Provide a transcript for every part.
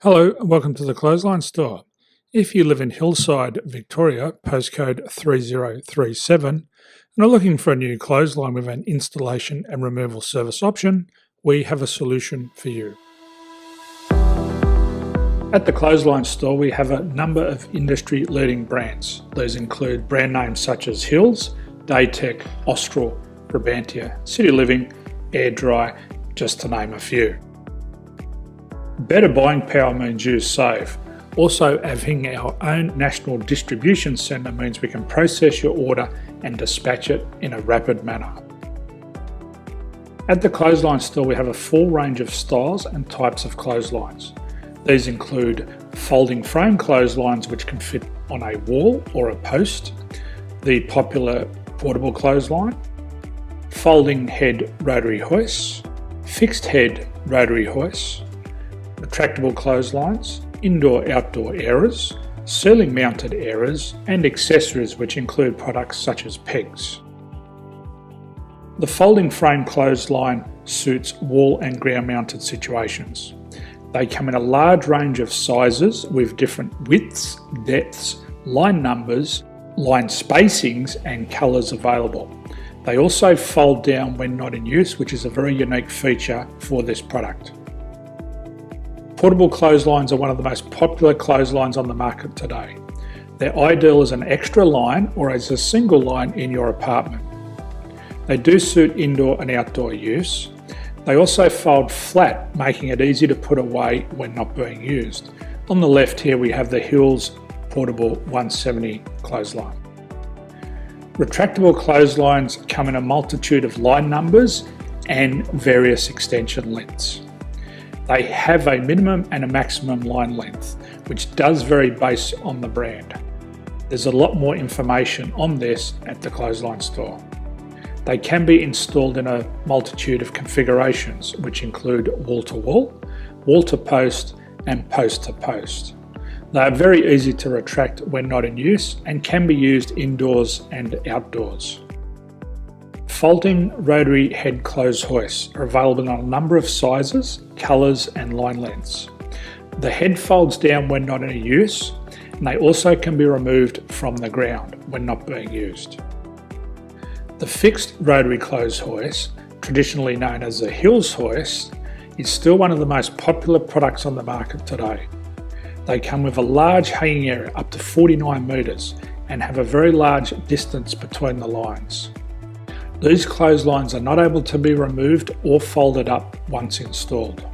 Hello and welcome to the Clothesline Store. If you live in Hillside, Victoria, postcode 3037, and are looking for a new clothesline with an installation and removal service option, we have a solution for you. At the Clothesline Store, we have a number of industry-leading brands. These include brand names such as Hills, Daytech, Austral, Brabantia, City Living, Air Dry, just to name a few. Better buying power means you save. Also, having our own national distribution centre means we can process your order and dispatch it in a rapid manner. At the Clothesline Store, we have a full range of styles and types of clotheslines. These include folding frame clotheslines which can fit on a wall or a post, the popular portable clothesline, folding head rotary hoists, fixed head rotary hoists, retractable clotheslines, indoor-outdoor airers, ceiling mounted airers, and accessories which include products such as pegs. The folding frame clothesline suits wall and ground mounted situations. They come in a large range of sizes with different widths, depths, line numbers, line spacings and colours available. They also fold down when not in use, which is a very unique feature for this product. Portable clotheslines are one of the most popular clotheslines on the market today. They're ideal as an extra line or as a single line in your apartment. They do suit indoor and outdoor use. They also fold flat, making it easy to put away when not being used. On the left here we have the Hills Portable 170 clothesline. Retractable clotheslines come in a multitude of line numbers and various extension lengths. They have a minimum and a maximum line length, which does vary based on the brand. There's a lot more information on this at the Clothesline Store. They can be installed in a multitude of configurations, which include wall-to-wall, wall-to-post, and post-to-post. They are very easy to retract when not in use and can be used indoors and outdoors. Folding rotary head clothes hoists are available in a number of sizes, colours and line lengths. The head folds down when not in use, and they also can be removed from the ground when not being used. The fixed rotary clothes hoist, traditionally known as the Hills hoist, is still one of the most popular products on the market today. They come with a large hanging area up to 49 metres and have a very large distance between the lines. These clotheslines are not able to be removed or folded up once installed.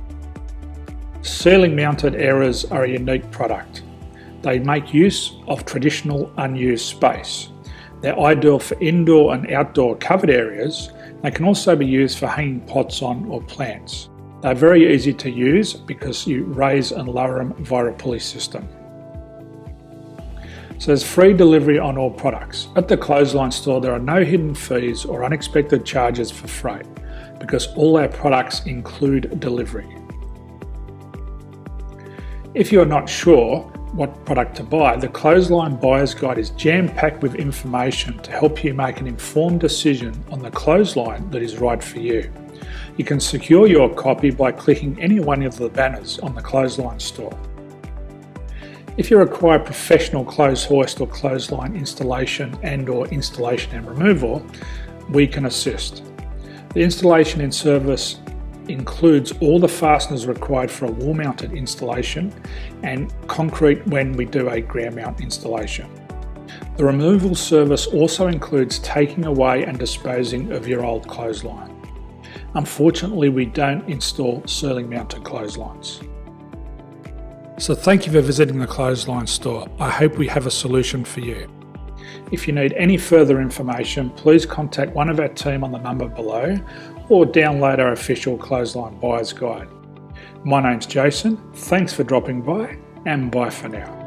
Ceiling mounted airers are a unique product. They make use of traditional unused space. They're ideal for indoor and outdoor covered areas. They can also be used for hanging pots on or plants. They're very easy to use because you raise and lower them via a pulley system. So there's free delivery on all products. At the Clothesline Store, there are no hidden fees or unexpected charges for freight because all our products include delivery. If you're not sure what product to buy, the Clothesline Buyer's Guide is jam-packed with information to help you make an informed decision on the clothesline that is right for you. You can secure your copy by clicking any one of the banners on the Clothesline Store. If you require professional clothes hoist or clothesline installation and/or installation and removal, we can assist. The installation and service includes all the fasteners required for a wall-mounted installation and concrete when we do a ground mount installation. The removal service also includes taking away and disposing of your old clothesline. Unfortunately, we don't install ceiling mounted clotheslines. So thank you for visiting the Clothesline Store. I hope we have a solution for you. If you need any further information, please contact one of our team on the number below or download our official Clothesline Buyer's Guide. My name's Jason, thanks for dropping by and bye for now.